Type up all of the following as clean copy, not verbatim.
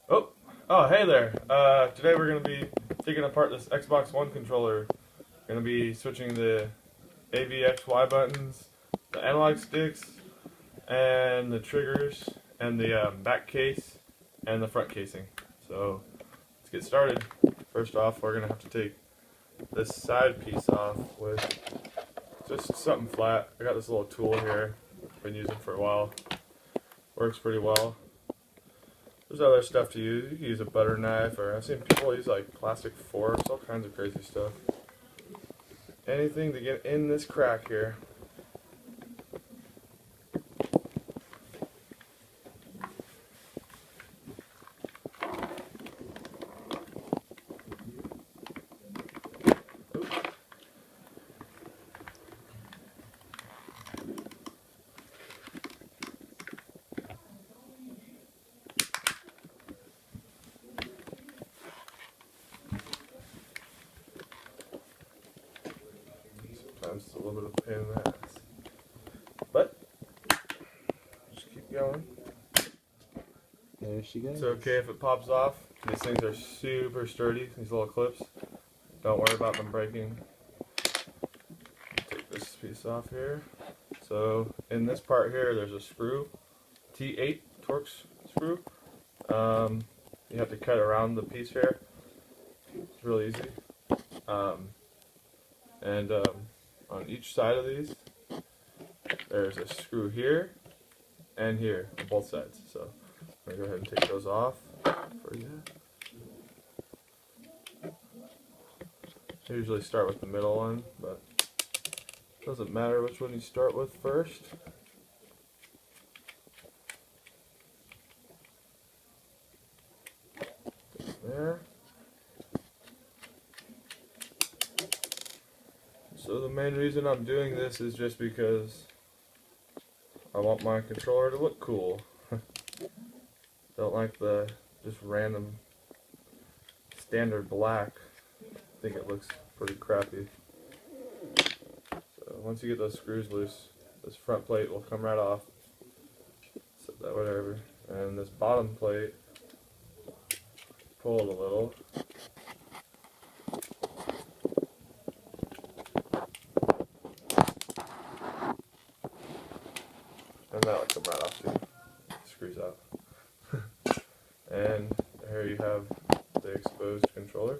Oh, hey there. Today we're going to be taking apart this Xbox One controller. Going to be switching the A, V, X, Y buttons, the analog sticks, and the triggers, and the back case, and the front casing. So, let's get started. First off, we're going to have to take this side piece off with just something flat. I got this little tool here. Been using for a while. Works pretty well. There's other stuff to use. You can use a butter knife, or I've seen people use like plastic forks, all kinds of crazy stuff. Anything to get in this crack here. Sometimes it's a little bit of a pain in the ass. But, just keep going. There she goes. It's okay if it pops off. These things are super sturdy, these little clips. Don't worry about them breaking. Take this piece off here. So, in this part here, there's a screw. T8 Torx screw. You have to cut around the piece here. It's really easy. On each side of these, there's a screw here and here on both sides. So I'm going to go ahead and take those off for you. I usually start with the middle one, but it doesn't matter which one you start with first. There. So the main reason I'm doing this is just because I want my controller to look cool. Don't like the just random standard black. I think it looks pretty crappy. So once you get those screws loose, this front plate will come right off. Set that whatever. And this bottom plate, pull it a little. And that'll come right off too. Screws out. And here you have the exposed controller.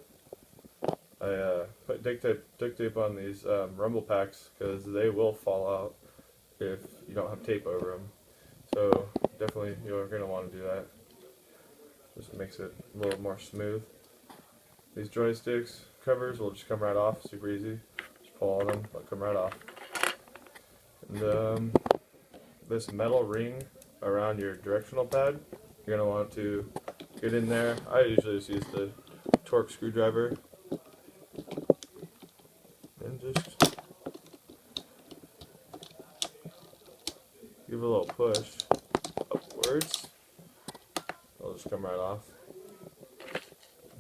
I put duct tape on these rumble packs because they will fall out if you don't have tape over them. So definitely you're going to want to do that. Just makes it a little more smooth. These joysticks covers will just come right off, super easy. Just pull on them, they'll come right off. And this metal ring around your directional pad, you're going to want to get in there. I usually just use the Torx screwdriver and just give a little push upwards. It'll just come right off.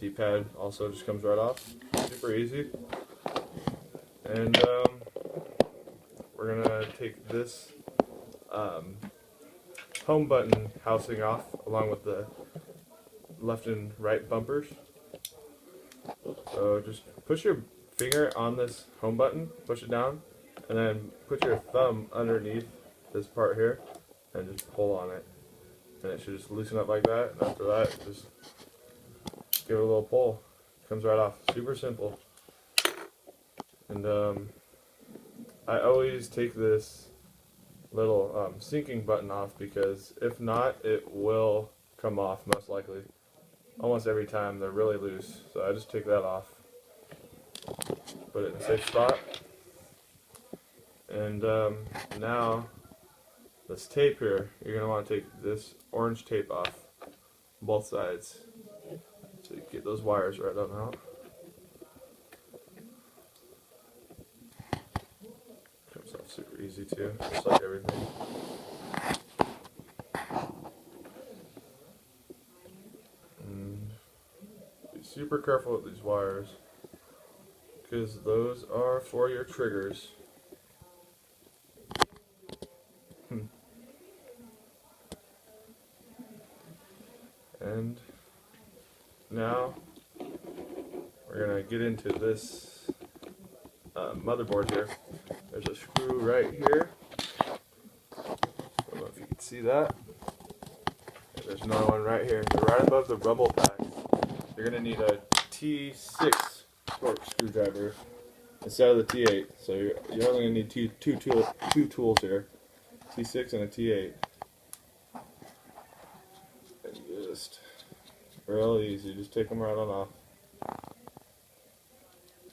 D-pad also just comes right off. Super easy. And we're going to take this home button housing off along with the left and right bumpers. So just push your finger on this home button, push it down, and then put your thumb underneath this part here and just pull on it. And it should just loosen up like that, and after that just give it a little pull. It comes right off. Super simple. And I always take this little sinking button off because if not, it will come off most likely. Almost every time they're really loose, so I just take that off. Put it in a safe spot. And now this tape here, you're going to want to take this orange tape off both sides so you get those wires right on out. Comes off super easy too, just like everything. And be super careful with these wires because those are for your triggers. And Now we're gonna get into this motherboard here. There's a screw right here. I don't know if you can see that. And there's another one right here. They're right above the rumble packs. You're gonna need a T6 torque screwdriver instead of the T8. So you're only gonna need two tools here, T6 and a T8. And just real easy. Just take them right on off.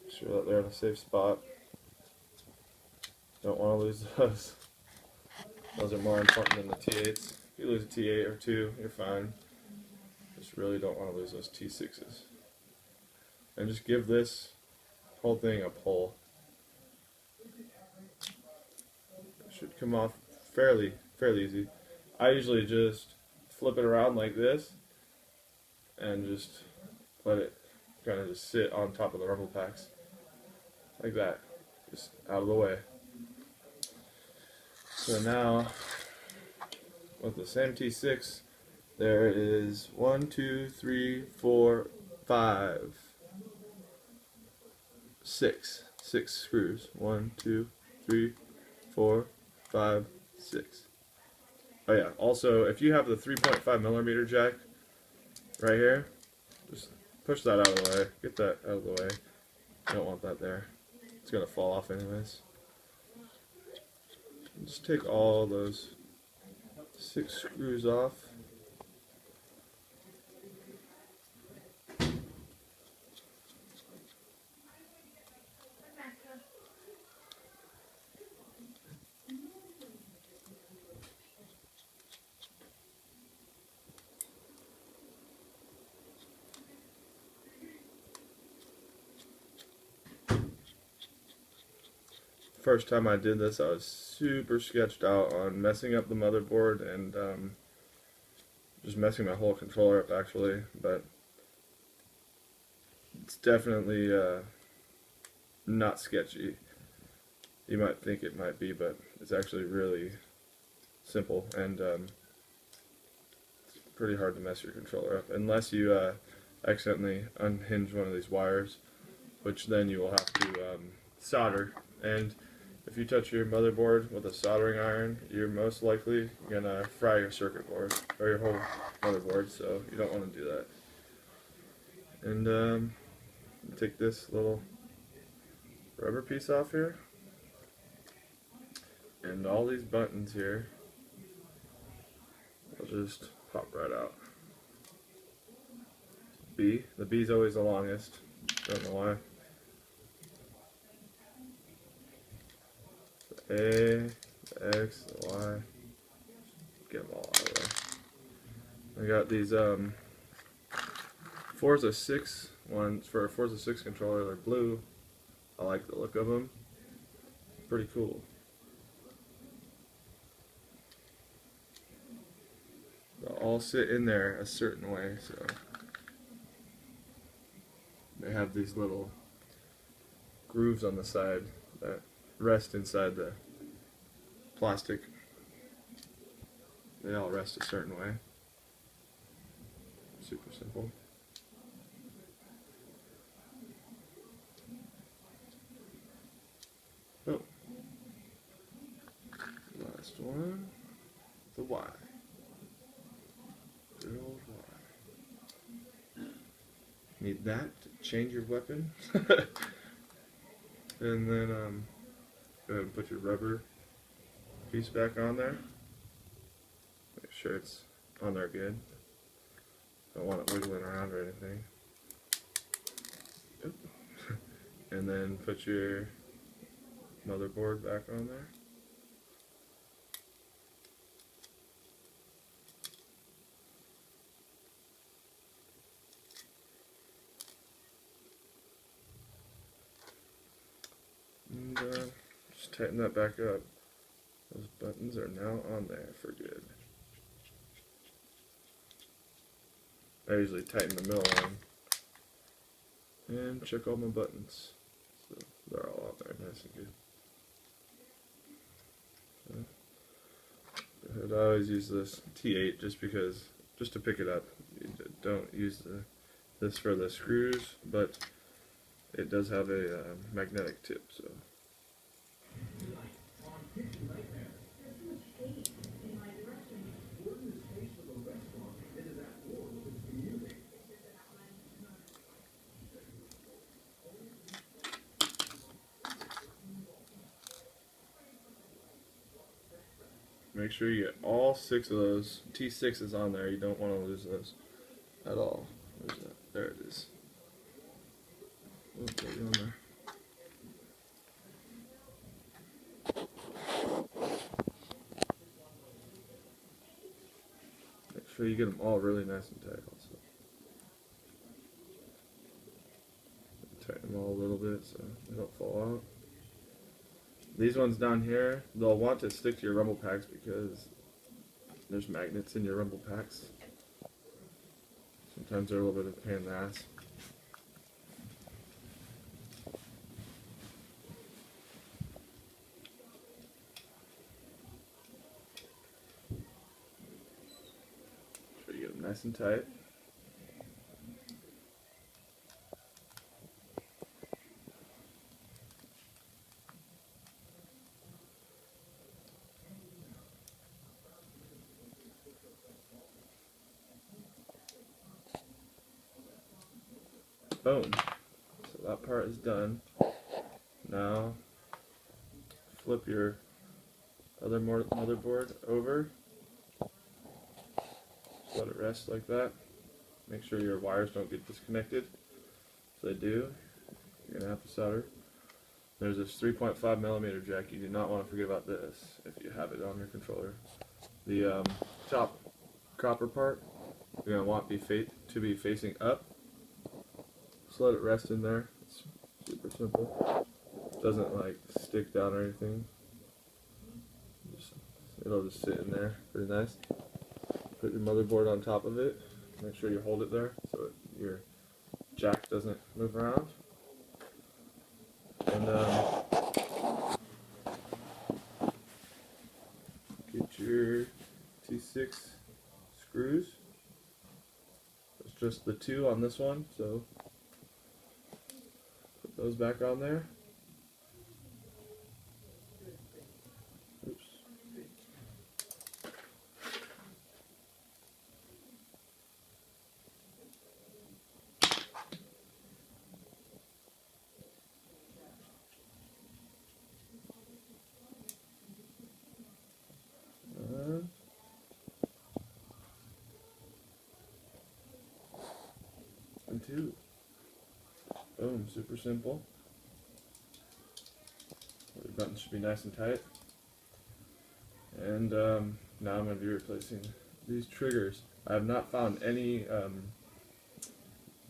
Make sure that they're in a safe spot. Don't want to lose those. Those are more important than the T8s. If you lose a T8 or two, you're fine. Just really don't want to lose those T6s. And just give this whole thing a pull. It should come off fairly easy. I usually just flip it around like this and just let it kind of just sit on top of the rumble packs. Like that. Just out of the way. So now, with the same T6, there is 1, 2, 3, 4, 5, 6. 6 screws. 1, 2, 3, 4, 5, 6. Oh yeah, also, if you have the 3.5mm jack right here, just push that out of the way. Get that out of the way. You don't want that there. It's going to fall off anyways. Just take all those 6 screws off. First time I did this, I was super sketched out on messing up the motherboard and just messing my whole controller up actually, but it's definitely not sketchy. You might think it might be, but it's actually really simple, and it's pretty hard to mess your controller up unless you accidentally unhinge one of these wires, which then you will have to solder. And if you touch your motherboard with a soldering iron, you're most likely going to fry your circuit board, or your whole motherboard, so you don't want to do that. And take this little rubber piece off here, and all these buttons here will just pop right out. B, the B is always the longest, don't know why. A, the X, the Y, get them all out of there. I got these Forza 6 ones for a Forza 6 controller. They're blue. I like the look of them. Pretty cool. They'll all sit in there a certain way, so they have these little grooves on the side that rest inside the plastic. They all rest a certain way. Super simple. Oh, last one, the Y. Good old Y. Need that to change your weapon. And then go ahead and put your rubber piece back on there. Make sure it's on there good. Don't want it wiggling around or anything. Yep. And then put your motherboard back on there. And just tighten that back up. Those buttons are now on there for good. I usually tighten the middle one. And check all my buttons. So they're all on there nice and good. So, I always use this T8 just to pick it up. You don't use the this for the screws, but it does have a magnetic tip, so. Make sure you get all 6 of those T6s on there. You don't want to lose those at all. Where's that? There it is. Oh, put it on there. Make sure you get them all really nice and tight also. Tighten them all a little bit so they don't fall out. These ones down here, they'll want to stick to your rumble packs because there's magnets in your rumble packs. Sometimes they're a little bit of a pain in the ass. Make sure you get them nice and tight. Boom. So that part is done. Now flip your other motherboard over. Just let it rest like that. Make sure your wires don't get disconnected. If they do, you're going to have to solder. There's this 3.5mm jack. You do not want to forget about this if you have it on your controller. The top copper part, you're going to want to be facing up. Just let it rest in there. It's super simple. Doesn't like stick down or anything. It'll just sit in there. Pretty nice. Put your motherboard on top of it. Make sure you hold it there so your jack doesn't move around. And get your T6 screws. It's just the 2 on this one, so put those back on there. Oops. And 2. Boom, super simple. The buttons should be nice and tight. And now I'm going to be replacing these triggers. I have not found any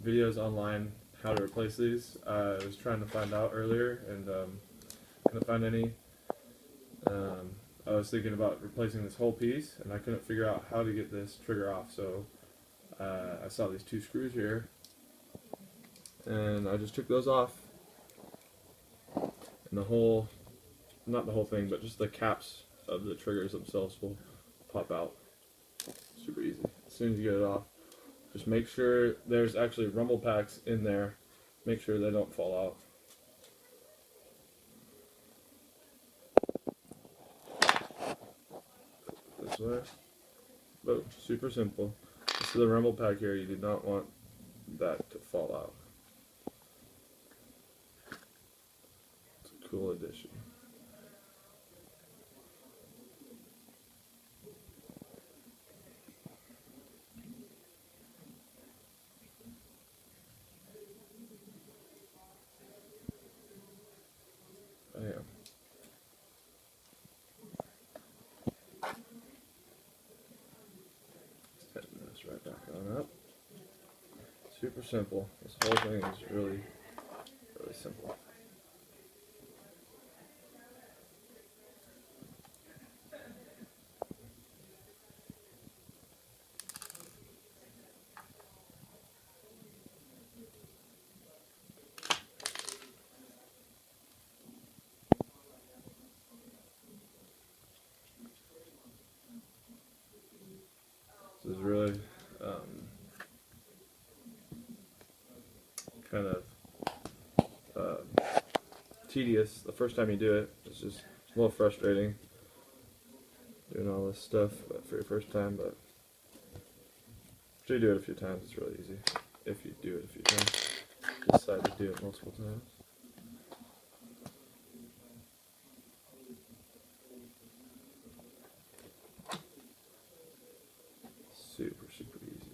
videos online how to replace these. I was trying to find out earlier and couldn't find any. I was thinking about replacing this whole piece and I couldn't figure out how to get this trigger off, so I saw these 2 screws here and I just took those off, and the whole, not the whole thing, but just the caps of the triggers themselves will pop out. Super easy. As soon as you get it off, just make sure there's actually rumble packs in there. Make sure they don't fall out. This way. Boom. Super simple. This is the rumble pack here. You do not want that to fall out. It's a cool addition. Bam. Tighten this right back on up. Super simple. This whole thing is really, really simple. This is really kind of tedious the first time you do it. It's just a little frustrating doing all this stuff for your first time, but after you do it a few times, it's really easy. If you do it a few times, decide to do it multiple times. Super, super easy.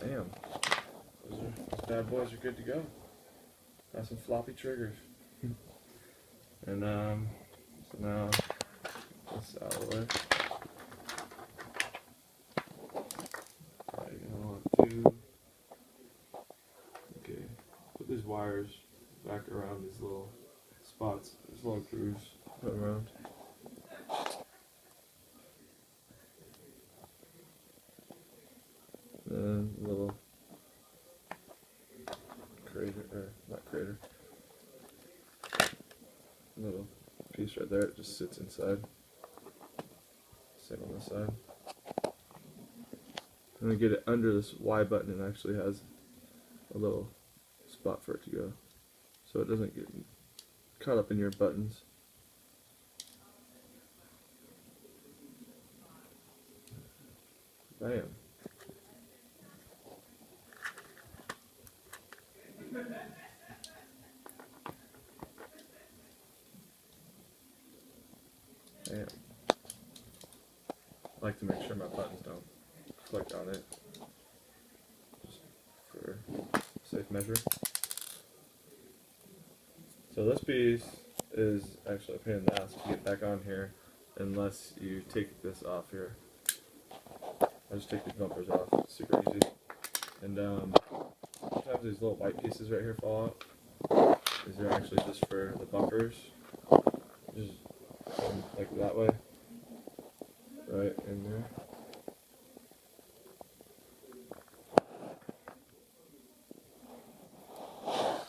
Bam. Those bad boys are good to go. Got some floppy triggers. And so now this out of the way. You're gonna want to put these wires back around these little spots, these little grooves put around. And a little crater, or not crater, little piece right there, it just sits inside. Same on this side. I'm going to get it under this Y button, it actually has a little spot for it to go, so it doesn't get caught up in your buttons. Bam. Bam. I like to make sure my buttons don't click on it, just for safe measure. So this piece is actually a pain in the ass to get back on here unless you take this off here. I just take these bumpers off, it's super easy. And sometimes these little white pieces right here fall out. These are actually just for the bumpers. Just like that way, right in there.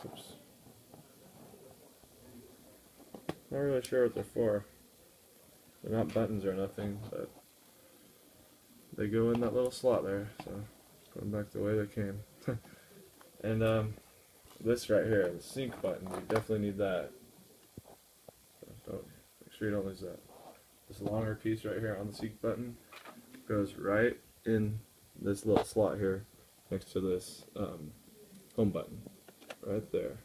Oops. Not really sure what they're for. They're not buttons or nothing, but they go in that little slot there, so put them back the way they came. And this right here, the sync button, you definitely need that. So make sure you don't lose that. This longer piece right here on the sync button goes right in this little slot here next to this home button, right there.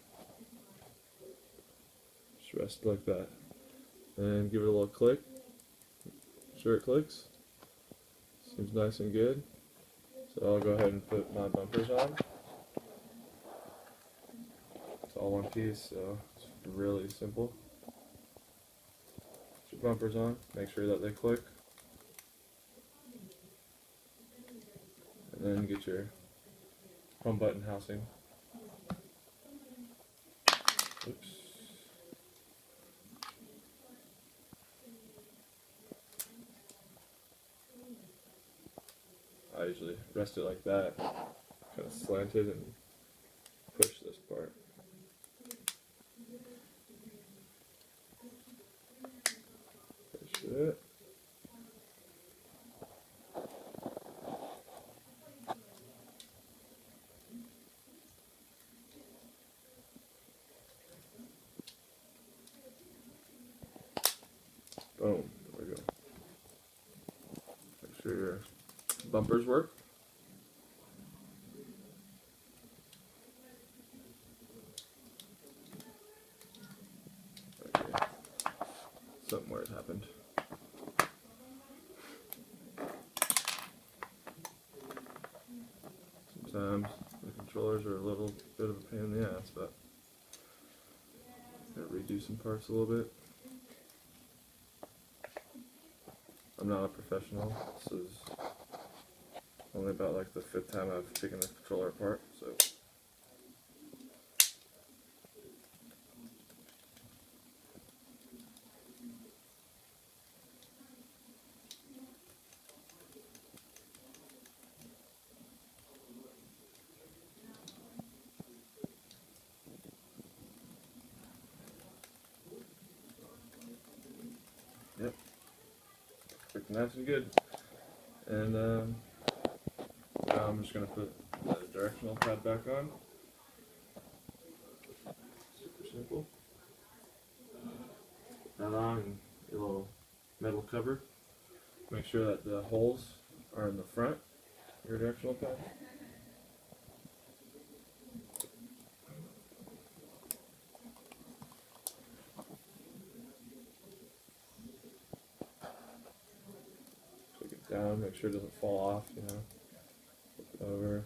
Just rest it like that, and give it a little click. Sure it clicks. Seems nice and good. So I'll go ahead and put my bumpers on. It's all one piece, so it's really simple. Put your bumpers on, make sure that they click. And then get your home button housing. Oops. I usually rest it like that, kind of slanted, and push this part. Push it. Boom. There we go. Make sure your bumpers work. Okay. Something weird happened. Sometimes the controllers are a little bit of a pain in the ass, but gotta redo some parts a little bit. I'm not a professional. This is only about like the 5th time I've taken the controller apart, so. nice and good. And now I'm just going to put the directional pad back on. Super simple. Put that on and a little metal cover. Make sure that the holes are in the front of your directional pad. Take it down, make sure it doesn't fall off, you know. Flip it over.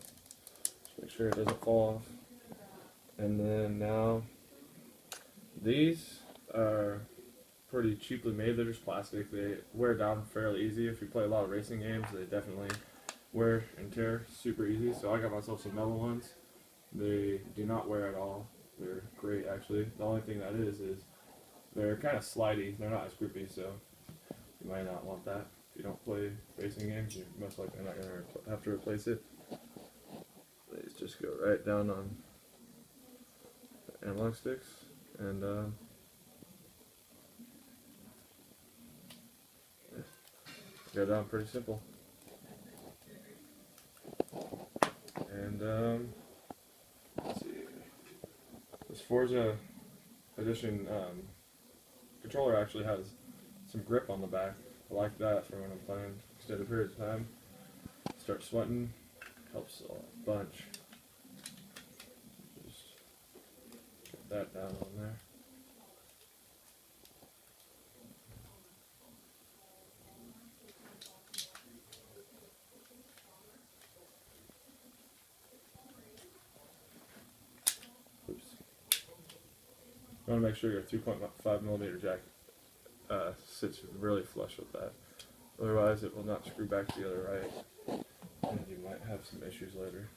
Just make sure it doesn't fall off. And then now, these are pretty cheaply made. They're just plastic. They wear down fairly easy. If you play a lot of racing games, they definitely wear and tear super easy. So I got myself some metal ones. They do not wear at all. They're great, actually. The only thing that is they're kind of slidey. They're not as grippy, so you might not want that. If you don't play racing games, you're most likely not going to have to replace it. These just go right down on the analog sticks, and go down pretty simple. And let's see, this Forza Edition controller actually has some grip on the back. I like that for when I'm playing extended periods of time. Start sweating, helps a bunch. Just get that down on there. Oops. You want to make sure your 3.5mm jack sits really flush with that. Otherwise it will not screw back together right, and you might have some issues later.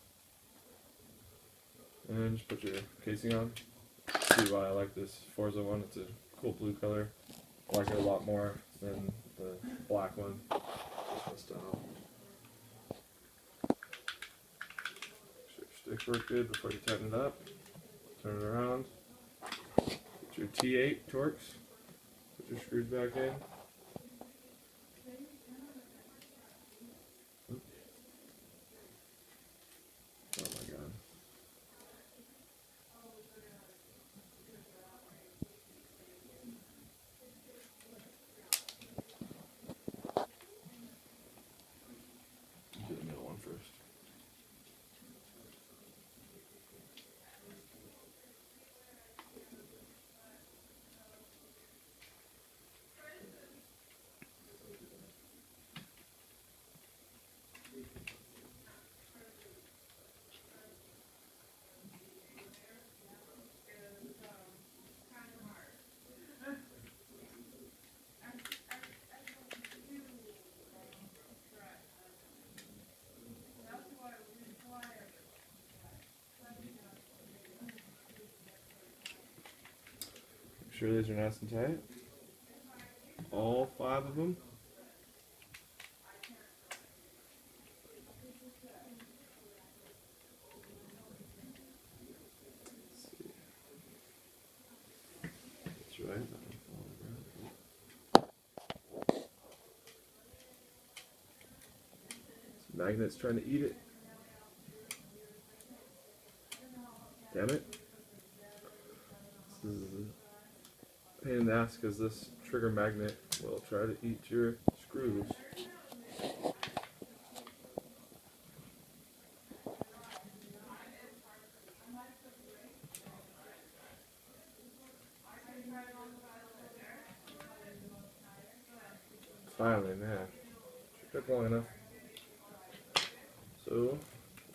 And just put your casing on. See why I like this Forza one. It's a cool blue color. I like it a lot more than the black one. This one style. Make sure your sticks work good before you tighten it up. Turn it around. Get your T8 Torx. Put your screws back in. Oh my god. Do the middle one first. Make sure these are nice and tight. All 5 of them. Let's see. That's right. This magnet's trying to eat it. Damn it. This is a pain in the ass because this trigger magnet will try to eat your screws. Finally, man. Took long enough. So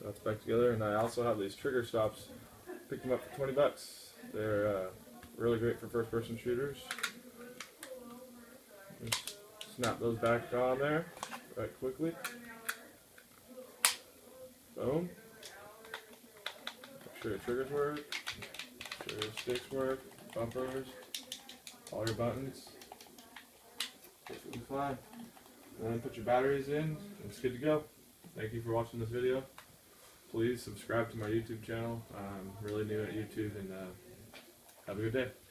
that's back together, and I also have these trigger stops. Picked them up for 20 bucks. They're really great for first-person shooters. Just snap those back on there right quickly. Boom. Make sure your triggers work. Make sure your sticks work. Bumpers. All your buttons. Perfectly fine. And then put your batteries in, and it's good to go. Thank you for watching this video. Please subscribe to my YouTube channel. I'm really new at YouTube, and have a good day.